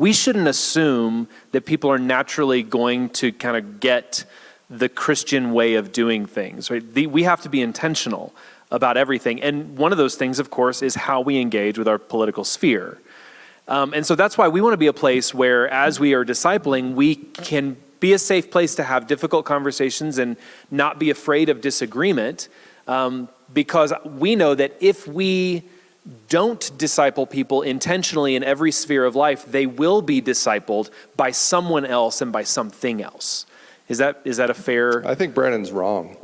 we shouldn't assume that people are naturally going to kind of get the Christian way of doing things, right? We have to be intentional about everything. And one of those things, of course, is how we engage with our political sphere. And so that's why we want to be a place where, as we are discipling, we can be a safe place to have difficult conversations and not be afraid of disagreement, because we know that if we don't disciple people intentionally in every sphere of life, they will be discipled by someone else and by something else. Is that a fair? I think Brennan's wrong.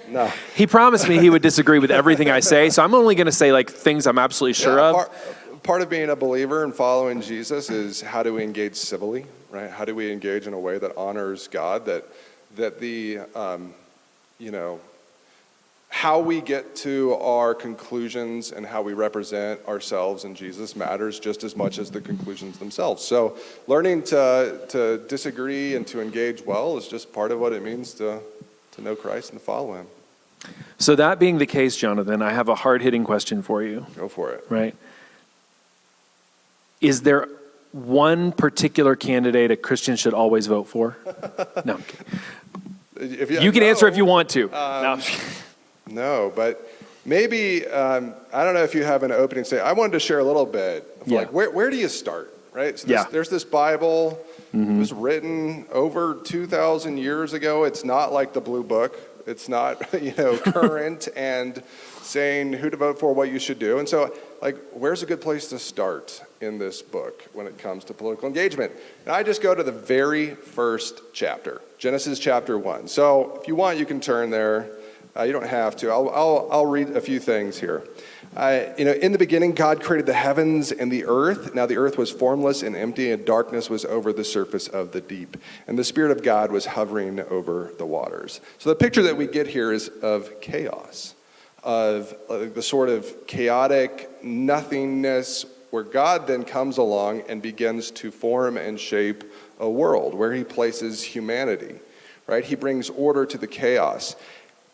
No. He promised me he would disagree with everything I say, so I'm only going to say like things I'm absolutely sure of. Part of being a believer and following Jesus is, how do we engage civilly, right? How do we engage in a way that honors God, that the, how we get to our conclusions and how we represent ourselves in Jesus matters just as much as the conclusions themselves. So learning to disagree and to engage well is just part of what it means to know Christ and to follow him. So that being the case, Jonathan, I have a hard-hitting question for you. Go for it. Right? Is there one particular candidate a Christian should always vote for? No, I'm kidding. You can answer if you want to. No, but maybe, I don't know if you have an opening say. I wanted to share a little bit of like, where do you start, right? So there's this Bible. It was written over 2,000 years ago. It's not like the Blue Book. It's not, current and saying who to vote for, what you should do. And so, like, where's a good place to start in this book when it comes to political engagement? And I just go to the very first chapter, Genesis chapter 1. So if you want, you can turn there. You don't have to. I'll read a few things here. In the beginning, God created the heavens and the earth. Now the earth was formless and empty, and darkness was over the surface of the deep. And the Spirit of God was hovering over the waters. So the picture that we get here is of chaos, of the sort of chaotic nothingness where God then comes along and begins to form and shape a world where he places humanity, right? He brings order to the chaos.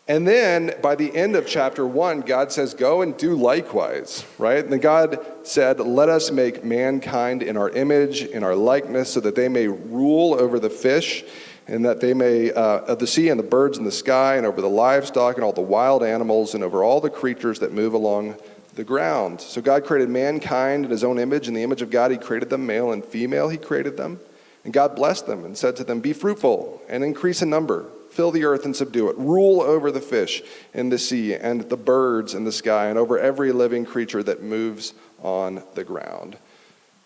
And then by the end of chapter 1, God says, go and do likewise, right? And then God said, let us make mankind in our image, in our likeness, so that they may rule over the fish, and that they may, of the sea and the birds in the sky, and over the livestock and all the wild animals, and over all the creatures that move along the ground. So God created mankind in his own image. In the image of God, he created them, male and female, he created them. And God blessed them and said to them, be fruitful and increase in number. Fill the earth and subdue it. Rule over the fish in the sea and the birds in the sky and over every living creature that moves on the ground.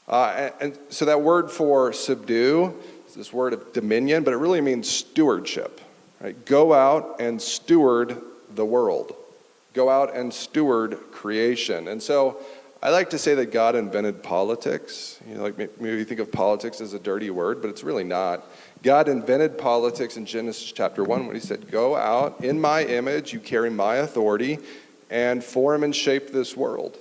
And so that word for subdue is this word of dominion, but it really means stewardship. Right? Go out and steward the world. Go out and steward creation. And so I like to say that God invented politics. Maybe you think of politics as a dirty word, but it's really not. God invented politics in Genesis chapter 1 when he said, go out in my image, you carry my authority, and form and shape this world.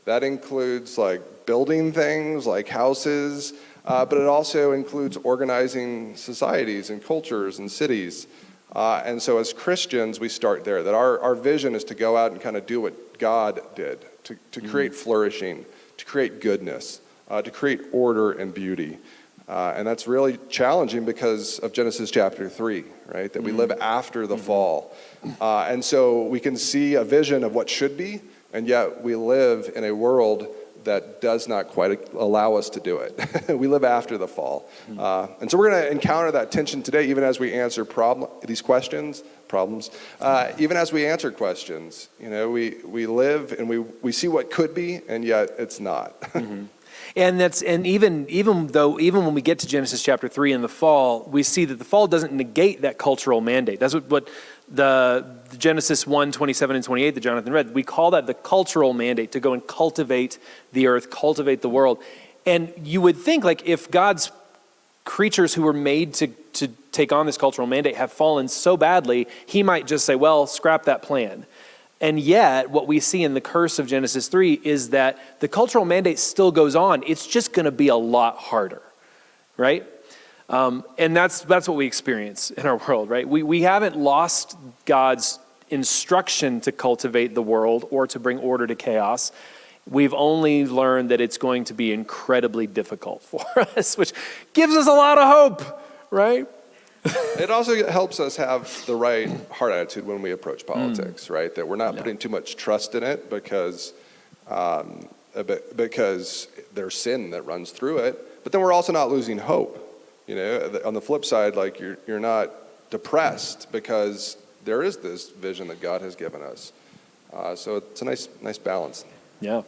That includes like building things like houses, but it also includes organizing societies and cultures and cities. And so as Christians, we start there, that our vision is to go out and kind of do what God did, to create flourishing, to create goodness, to create order and beauty. And that's really challenging because of Genesis chapter 3, right? That we live after the fall. And so we can see a vision of what should be, and yet we live in a world that does not quite allow us to do it. We live after the fall. And so we're going to encounter that tension today, even as we answer problems. Even as we answer questions, we live and we see what could be, and yet it's not. And even when we get to Genesis chapter 3 in the fall, we see that the fall doesn't negate that cultural mandate. That's what the Genesis 1:27 and 28 that Jonathan read, we call that the cultural mandate, to go and cultivate the earth, cultivate the world. And you would think, like, if God's creatures who were made to take on this cultural mandate have fallen so badly, he might just say, well, scrap that plan. And yet, what we see in the curse of Genesis 3 is that the cultural mandate still goes on. It's just going to be a lot harder, right? And that's what we experience in our world, right? We haven't lost God's instruction to cultivate the world or to bring order to chaos. we've only learned that it's going to be incredibly difficult for us, which gives us a lot of hope, right? It also helps us have the right heart attitude when we approach politics, right? That we're not putting too much trust in it because there's sin that runs through it. But then we're also not losing hope. You know, on the flip side, like you're not depressed because there is this vision that God has given us. So it's a nice balance. Yeah.